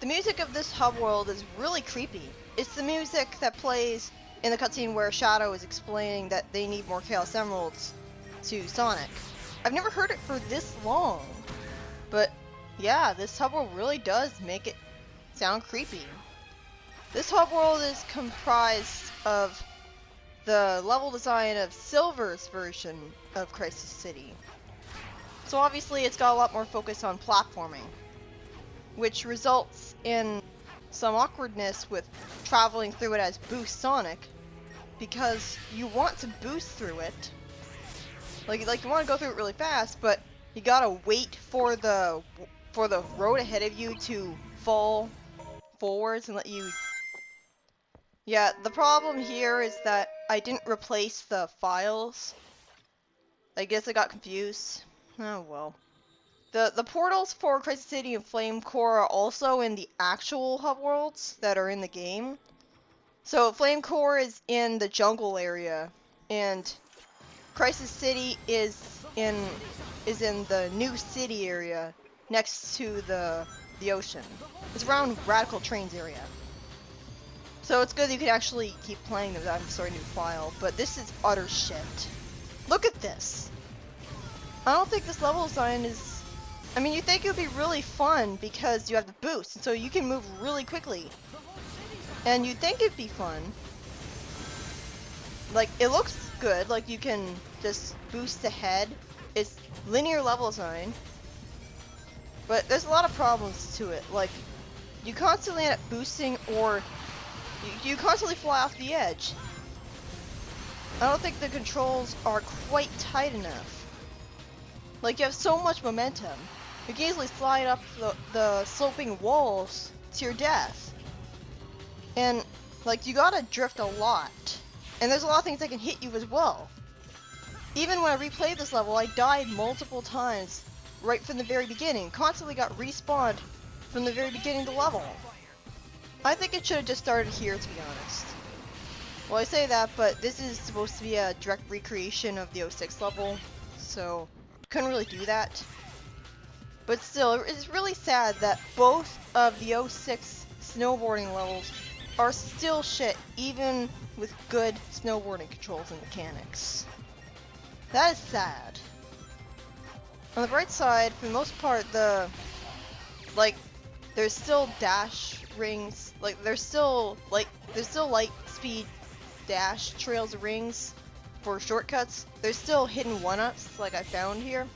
The music of this hub world is really creepy. It's the music that plays in the cutscene where Shadow is explaining that they need more Chaos Emeralds to Sonic. I've never heard it for this long, but yeah, this hub world really does make it sound creepy. This hub world is comprised of the level design of Silver's version of Crisis City. So obviously it's got a lot more focus on platforming, which results in some awkwardness with traveling through it as Boost Sonic, because you want to boost through it. Like you want to go through it really fast, but you gotta wait for the road ahead of you to fall forwards and let you. Yeah, the problem here is that I didn't replace the files. I guess I got confused. Oh well. The portals for Crisis City and Flame Core are also in the actual hub worlds that are in the game. So Flame Core is in the jungle area, and Crisis City is in the new city area next to the ocean. It's around Radical Trains area. So it's good that you can actually keep playing them without starting a new file, but this is utter shit. Look at this! I don't think this level design is... I mean, you think it would be really fun because you have the boost, and so you can move really quickly. And you'd think it'd be fun. Like, it looks good, like you can just boost ahead. It's linear level design. But there's a lot of problems to it, like, you constantly end up boosting or you constantly fly off the edge. I don't think the controls are quite tight enough. Like, you have so much momentum. You can easily slide up the sloping walls to your death. And, like, you gotta drift a lot. And there's a lot of things that can hit you as well. Even when I replayed this level, I died multiple times right from the very beginning. Constantly got respawned from the very beginning of the level. I think it should have just started here, to be honest. Well, I say that, but this is supposed to be a direct recreation of the 06 level, so couldn't really do that. But still, it's really sad that both of the 06 snowboarding levels are still shit, even with good snowboarding controls and mechanics. That is sad. On the bright side, for the most part, there's still dash rings, there's still light speed dash trails of rings for shortcuts. There's still hidden one-ups like I found here.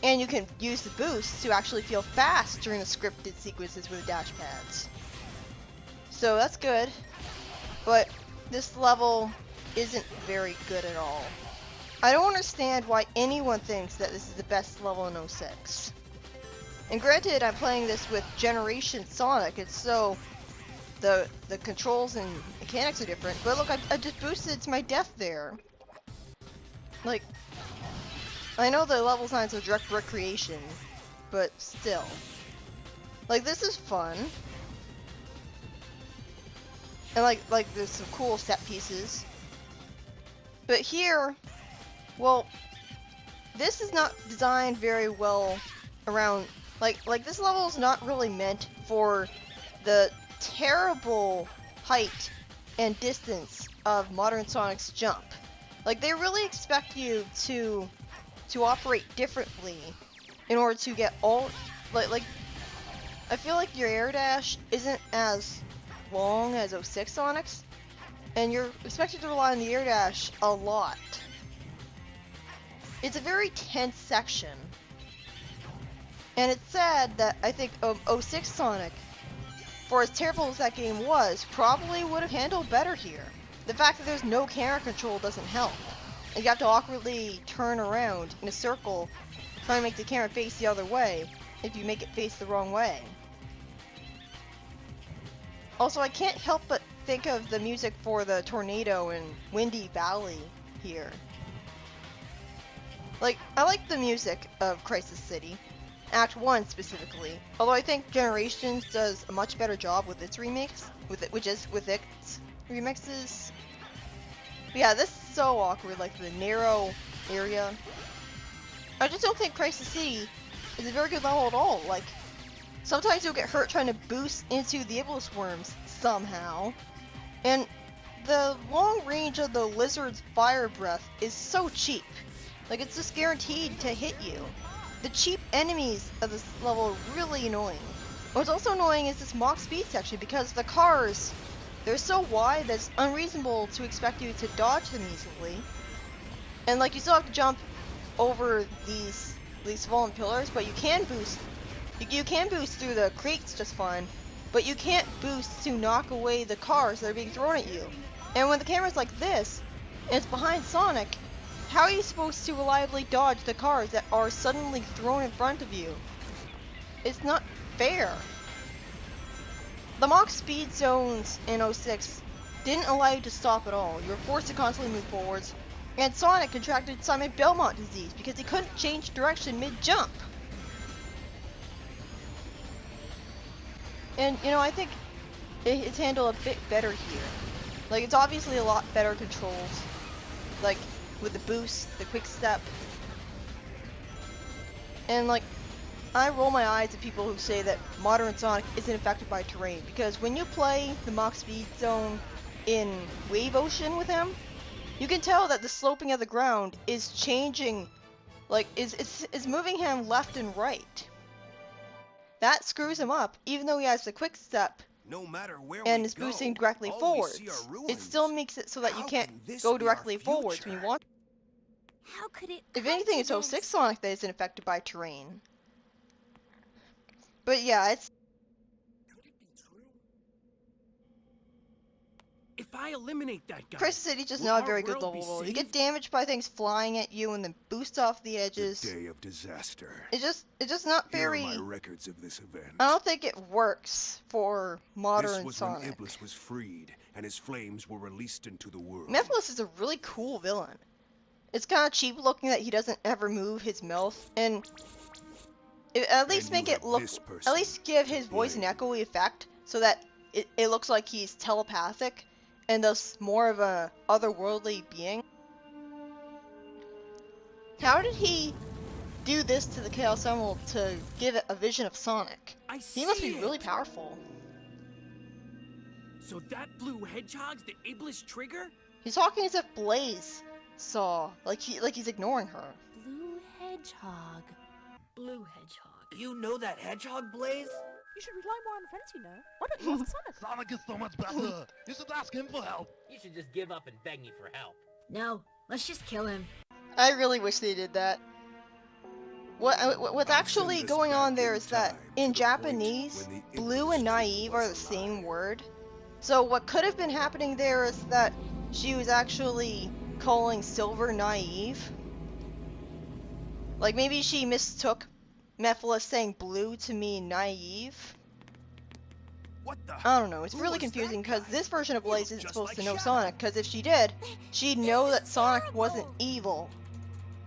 And you can use the boost to actually feel fast during the scripted sequences with the dash pads. So that's good. But this level isn't very good at all. I don't understand why anyone thinks that this is the best level in 06. And granted, I'm playing this with Generation Sonic, and so the controls and mechanics are different. But look, I just boosted to my death there. Like, I know the level designs are direct recreation, but still. Like, this is fun. And like there's some cool set pieces. But here, well, this is not designed very well around, like this level is not really meant for the terrible height and distance of modern Sonic's jump. Like, they really expect you to operate differently in order to get all, like I feel like your air dash isn't as long as 06 Sonic's, and you're expected to rely on the air dash a lot. It's a very tense section, and it's sad that I think 06 Sonic, for as terrible as that game was, probably would have handled better here. The fact that there's no camera control doesn't help, and you have to awkwardly turn around in a circle trying to make the camera face the other way if you make it face the wrong way. Also, I can't help but think of the music for the tornado in Windy Valley here. Like, I like the music of Crisis City, Act 1 specifically, although I think Generations does a much better job with its remix, with its remixes. But yeah, this is so awkward, like the narrow area. I just don't think Crisis City is a very good level at all. Like, Sometimes you'll get hurt trying to boost into the Iblis worms somehow. And the long range of the lizard's fire breath is so cheap. Like, it's just guaranteed to hit you. The cheap enemies of this level are really annoying. What's also annoying is this Mach speed section, because the cars, they're so wide that it's unreasonable to expect you to dodge them easily. And like, you still have to jump over these fallen pillars, but you can boost. You can boost through the crates just fine, but you can't boost to knock away the cars that are being thrown at you. And when the camera's like this, and it's behind Sonic, how are you supposed to reliably dodge the cars that are suddenly thrown in front of you? It's not fair. The Mach speed zones in 06 didn't allow you to stop at all. You were forced to constantly move forwards, and Sonic contracted Simon Belmont disease because he couldn't change direction mid-jump. And, you know, I think it's handled a bit better here. Like, it's obviously a lot better controls. Like, with the boost, the quick step. And, like, I roll my eyes at people who say that modern Sonic isn't affected by terrain. Because when you play the Mach Speed Zone in Wave Ocean with him, you can tell that the sloping of the ground is changing. Like, is moving him left and right. That screws him up, even though he has the quick step No matter where and we is go, boosting directly all we forwards. see are It ruins. still makes it so that you How can't can this go be our directly forwards when you future? want. How could it If come anything, to it's 06 this? Sonic that isn't affected by terrain. But yeah, it's Could it be true? If I eliminate that guy, Crisis City's just will not a our very good world be level. You get saved? damaged by things flying at you and then boost off the The edges. day of disaster. It's just not Here are very. my records of this event. I don't think it works for This modern was when Sonic. Iblis was freed and his flames were released into the world. Mephiles is a really cool villain. It's kind of cheap looking that he doesn't ever move his mouth, and at least And make you it have look. this At person least give his to voice an blame. echoey effect so that it looks like he's telepathic and thus more of a otherworldly being. How did he do this to the Chaos Emerald to give it a vision of Sonic? I He must be see really it. powerful. So that blue hedgehog's the Iblis trigger? He's talking as if Blaze saw, like he's ignoring her. Blue hedgehog. Blue hedgehog. You know that hedgehog, Blaze? You should rely more on friends, you know. Why don't you ask Sonic? Sonic is so much better. You should ask him for help. You should just give up and beg me for help. No, let's just kill him. I really wish they did that. What's I'll actually send us going on back there in is that time to in the point Japanese, when the blue Iblis and tree naive are the was same alive. word. So what could have been happening there is that she was actually calling Silver naive. Like maybe she mistook Mephiles saying blue to mean naive. What the? I don't know, it's Who really was that confusing because guy? this version of He Blaze looked isn't just supposed like to know Shadow. Sonic, because if she did, she'd know This that is Sonic wasn't terrible. evil.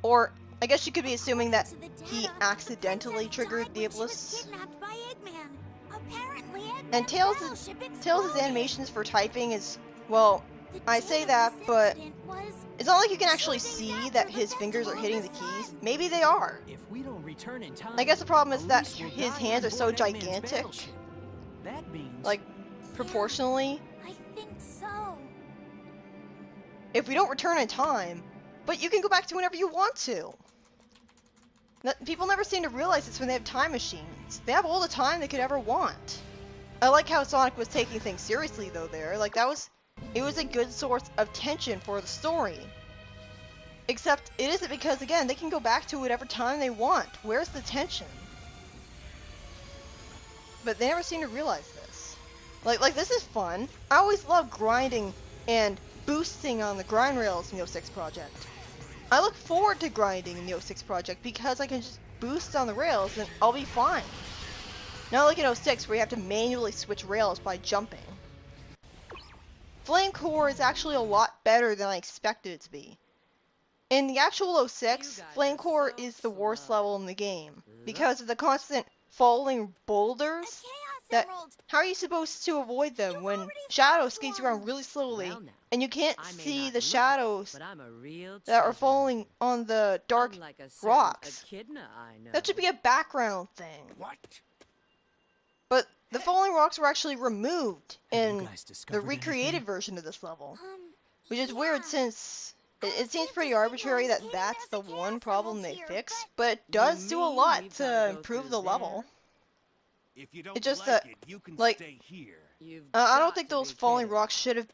Or, I guess she could be assuming that To the he data, accidentally the princess triggered died the when she was Iblis. kidnapped by Eggman. Apparently, Eggman's And Tails' battleship Tails' exploded. animations for typing is, well, The I date say of that, this but incident was it's not like you can actually shortly see after that the his fingers are festival hitting of the the keys. sun. Maybe they are. If we don't return in time, I guess the problem is that Elise will his die hands on are so board Eggman's gigantic, battleship. That means like, proportionally. I think so. If we don't return in time, but you can go back to whenever you want to. People never seem to realize this when they have time machines. They have all the time they could ever want. I like how Sonic was taking things seriously though there. Like it was a good source of tension for the story. Except it isn't because again, they can go back to whatever time they want. Where's the tension? But they never seem to realize this. Like this is fun. I always love grinding and boosting on the grind rails in the 06 project. I look forward to grinding in the 06 project because I can just boost on the rails and I'll be fine. Not like in 06 where you have to manually switch rails by jumping. Flame Core is actually a lot better than I expected it to be. In the actual 06, Flame Core is the worst level in the game because of the constant falling boulders. A Chaos That- Emerald. How are you supposed to avoid them You've when already Shadow found skates one. around really slowly Well now, and you can't I may see not the look it, shadows but I'm a real that are treasure falling hunter. on the dark Unlike a certain rocks? echidna I know. That should be a background thing. What? The falling rocks were actually removed Have you in guys the discovered recreated anything? version of this level. Which is Yeah. weird since it seems saved pretty the signal arbitrary that indicating that's the there's a one chaos problem emerald they here, fix, but- but it does do a mean lot we've gotta to go improve through the level. If you don't It's just like that, it, you can like, stay here. You've I don't got think to those be falling kidding. rocks should have.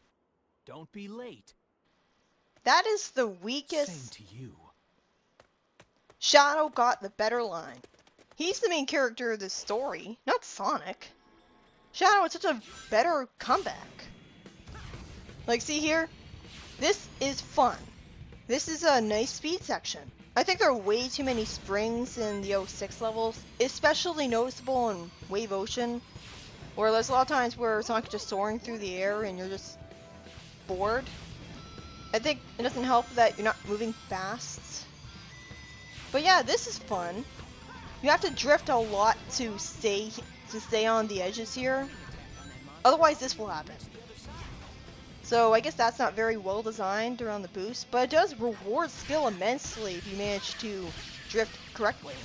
Don't be late. That is the Same weakest. to you. Shadow got the better line. He's the main character of this story, not Sonic. Shadow had such a better comeback. Like, see here? This is fun. This is a nice speed section. I think there are way too many springs in the 06 levels, especially noticeable in Wave Ocean, where there's a lot of times where Sonic is just soaring through the air and you're just bored. I think it doesn't help that you're not moving fast. But yeah, this is fun. You have to drift a lot to stay on the edges here. Otherwise, this will happen. So I guess that's not very well designed around the boost, but it does reward skill immensely if you manage to drift correctly.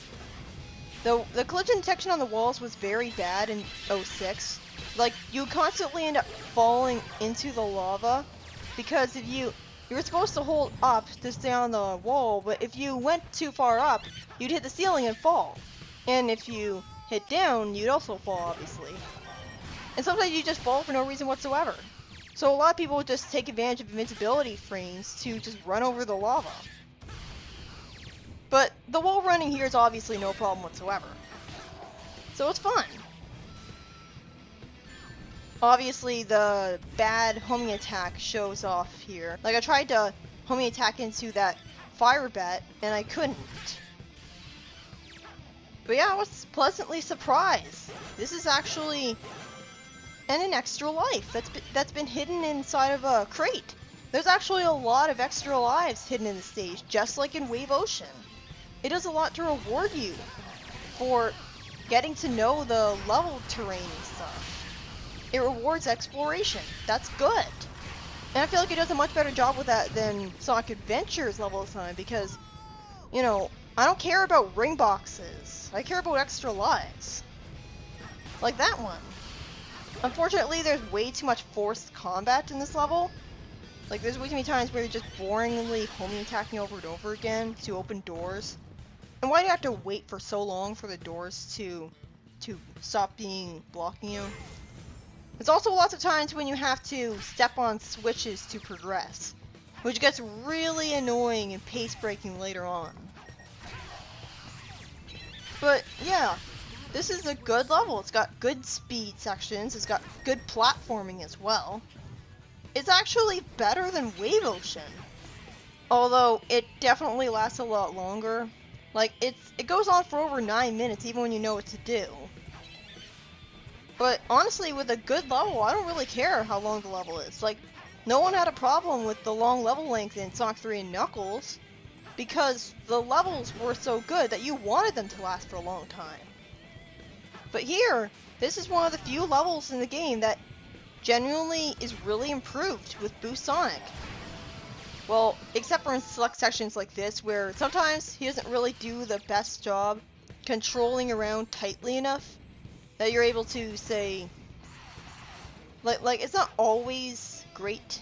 Though the collision detection on the walls was very bad in 06. Like, you constantly end up falling into the lava because if you were supposed to hold up to stay on the wall, but if you went too far up, you'd hit the ceiling and fall. And if you hit down, you'd also fall, obviously. And sometimes you just fall for no reason whatsoever. So a lot of people just take advantage of invincibility frames to just run over the lava. But the wall running here is obviously no problem whatsoever. So it's fun. Obviously the bad homing attack shows off here. Like, I tried to homing attack into that fire bat and I couldn't. But yeah, I was pleasantly surprised. This is actually an extra life that's been hidden inside of a crate. There's actually a lot of extra lives hidden in the stage, just like in Wave Ocean. It does a lot to reward you for getting to know the level terrain and stuff. It rewards exploration. That's good. And I feel like it does a much better job with that than Sonic Adventure's level design because, you know, I don't care about ring boxes. I care about extra lives. Like that one. Unfortunately, there's way too much forced combat in this level. Like, there's way too many times where you're just boringly homing attacking over and over again to open doors. And why do you have to wait for so long for the doors to stop blocking you? There's also lots of times when you have to step on switches to progress, which gets really annoying and pace-breaking later on. But yeah, this is a good level. It's got good speed sections, it's got good platforming as well. It's actually better than Wave Ocean, although it definitely lasts a lot longer. Like, it goes on for over 9 minutes even when you know what to do. But honestly, with a good level, I don't really care how long the level is. Like, no one had a problem with the long level length in Sonic 3 and Knuckles, because the levels were so good that you wanted them to last for a long time. But here, this is one of the few levels in the game that genuinely is really improved with Boost Sonic. Well, except for in select sections like this, where sometimes he doesn't really do the best job controlling around tightly enough that you're able to say, like it's not always great.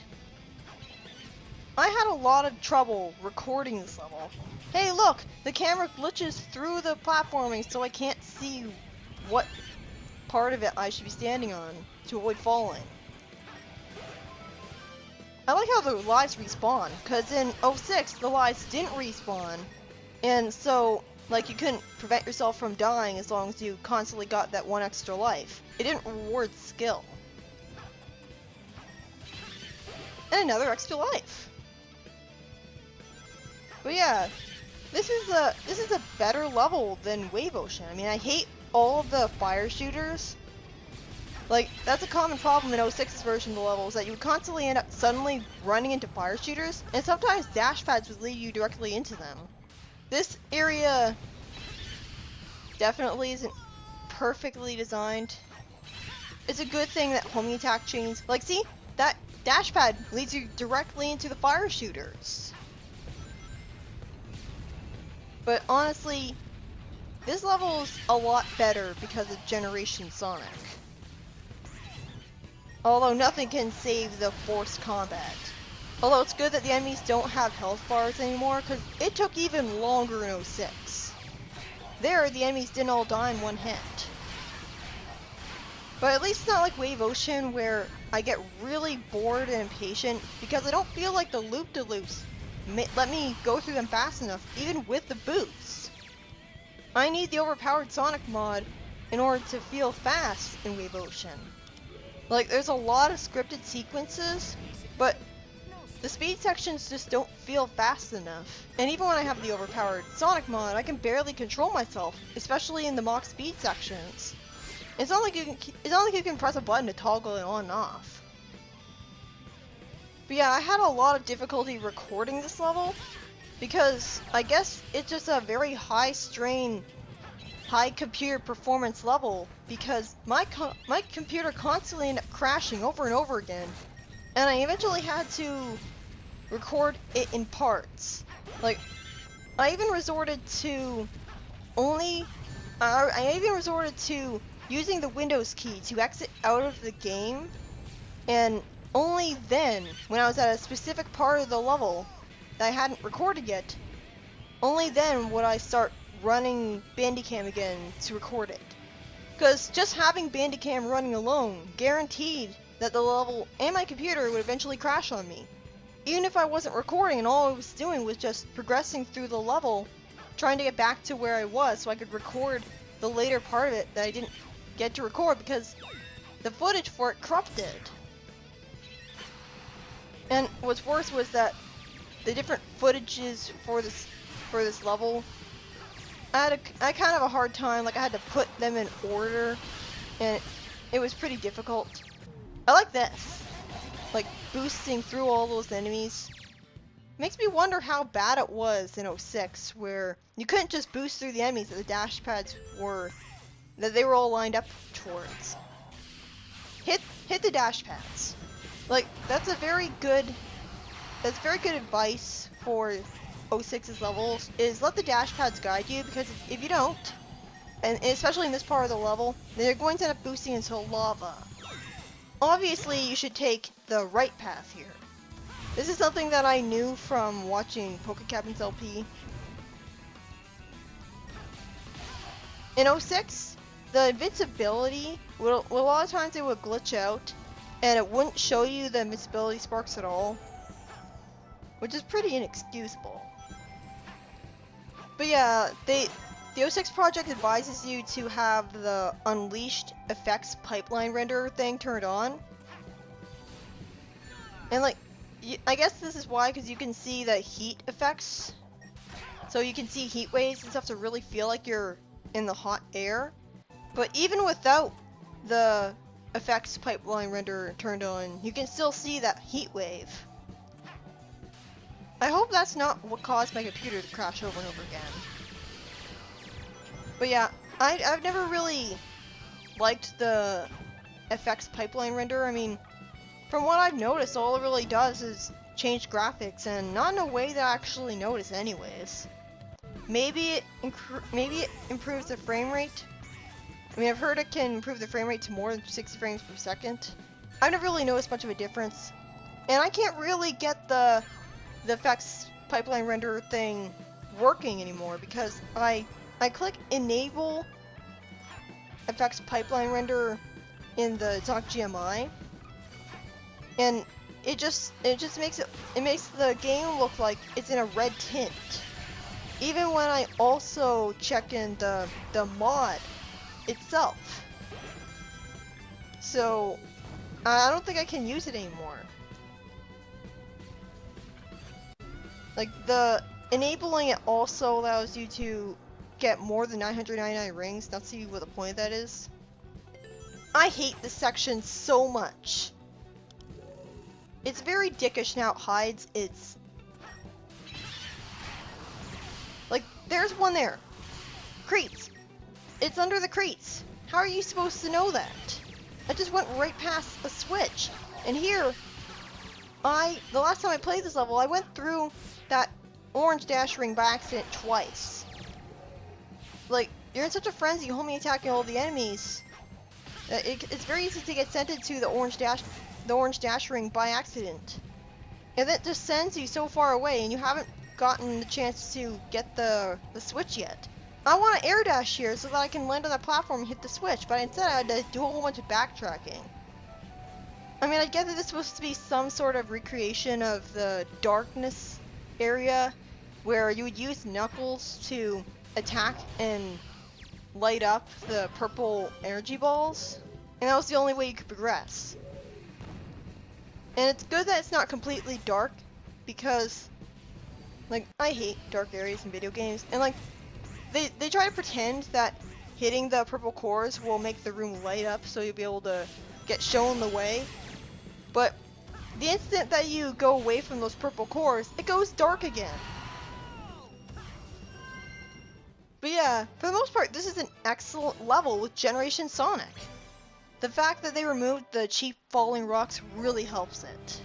I had a lot of trouble recording this level. Hey look, the camera glitches through the platforming so I can't see what part of it I should be standing on to avoid falling. I like how the lives respawn, because in 06 the lives didn't respawn, and so like you couldn't prevent yourself from dying as long as you constantly got that one extra life. It didn't reward skill. And another extra life. But yeah, this is a better level than Wave Ocean. I mean, I hate all of the fire shooters. Like, that's a common problem in 06's version of the level, is that you would constantly end up suddenly running into fire shooters, and sometimes dash pads would lead you directly into them. This area definitely isn't perfectly designed. It's a good thing that homing attack chains, like, see, that dash pad leads you directly into the fire shooters. But honestly, this level is a lot better because of Generation Sonic. Although nothing can save the forced combat. Although it's good that the enemies don't have health bars anymore, because it took even longer in 06. There, the enemies didn't all die in one hit. But at least it's not like Wave Ocean, where I get really bored and impatient, because I don't feel like the loop-de-loops let me go through them fast enough, even with the boosts. I need the overpowered Sonic mod in order to feel fast in Wave Ocean. Like, there's a lot of scripted sequences, but the speed sections just don't feel fast enough. And even when I have the overpowered Sonic mod, I can barely control myself, especially in the Mach speed sections. It's not like you can press a button to toggle it on and off. But yeah, I had a lot of difficulty recording this level because I guess it's just a very high strain, high computer performance level because my computer constantly ended up crashing over and over again, and I eventually had to record it in parts. Like, I even resorted to using the Windows key to exit out of the game, and only then, when I was at a specific part of the level that I hadn't recorded yet, only then would I start running Bandicam again to record it. Because just having Bandicam running alone guaranteed that the level and my computer would eventually crash on me. Even if I wasn't recording and all I was doing was just progressing through the level, trying to get back to where I was so I could record the later part of it that I didn't get to record because the footage for it corrupted. And what's worse was that the different footages for this level, I kind of have a hard time. Like, I had to put them in order, and it was pretty difficult. I like this, like boosting through all those enemies. Makes me wonder how bad it was in 06, where you couldn't just boost through the enemies that the dash pads were, that they were all lined up towards. Hit the dash pads. Like, that's very good advice for 06's levels, is let the dash pads guide you, because if you don't, and especially in this part of the level, they're going to end up boosting into lava. Obviously, you should take the right path here. This is something that I knew from watching PokeCaptain's LP. In 06, the invincibility, a lot of times it would glitch out, and it wouldn't show you the invincibility sparks at all, which is pretty inexcusable. But yeah, the 06 project advises you to have the Unleashed effects pipeline render thing turned on. And like, I guess this is why, because you can see the heat effects. So you can see heat waves and stuff to really feel like you're in the hot air. But even without the effects pipeline render turned on, you can still see that heat wave. I hope that's not what caused my computer to crash over and over again. But yeah, I've never really liked the effects pipeline render. I mean, from what I've noticed, all it really does is change graphics, and not in a way that I actually notice anyways. Maybe it improves the frame rate. I mean, I've heard it can improve the frame rate to more than 60 frames per second. I've never really noticed much of a difference. And I can't really get the effects pipeline render thing working anymore, because I click enable effects pipeline render in the Sonic GMI, and it just makes the game look like it's in a red tint. Even when I also check in the mod itself. So I don't think I can use it anymore. Like, the enabling it also allows you to get more than 999 rings. Not see what the point of that is. I hate this section so much. It's very dickish now. It hides its... Like, there's one there. Crates. It's under the crates. How are you supposed to know that? I just went right past the switch. And here, the last time I played this level, I went through that orange dash ring by accident twice. Like, you're in such a frenzy, homie attacking all the enemies. It's very easy to get sent into the orange dash ring by accident, and that just sends you so far away, and you haven't gotten the chance to get the switch yet. I want to air dash here so that I can land on that platform and hit the switch, but instead I had to do a whole bunch of backtracking. I mean, I get that this was supposed to be some sort of recreation of the darkness area, where you would use Knuckles to attack and light up the purple energy balls, and that was the only way you could progress. And it's good that it's not completely dark, because, like, I hate dark areas in video games, and like, they try to pretend that hitting the purple cores will make the room light up so you'll be able to get shown the way, but the instant that you go away from those purple cores, it goes dark again. But yeah, for the most part, this is an excellent level with Generation Sonic. The fact that they removed the cheap falling rocks really helps it.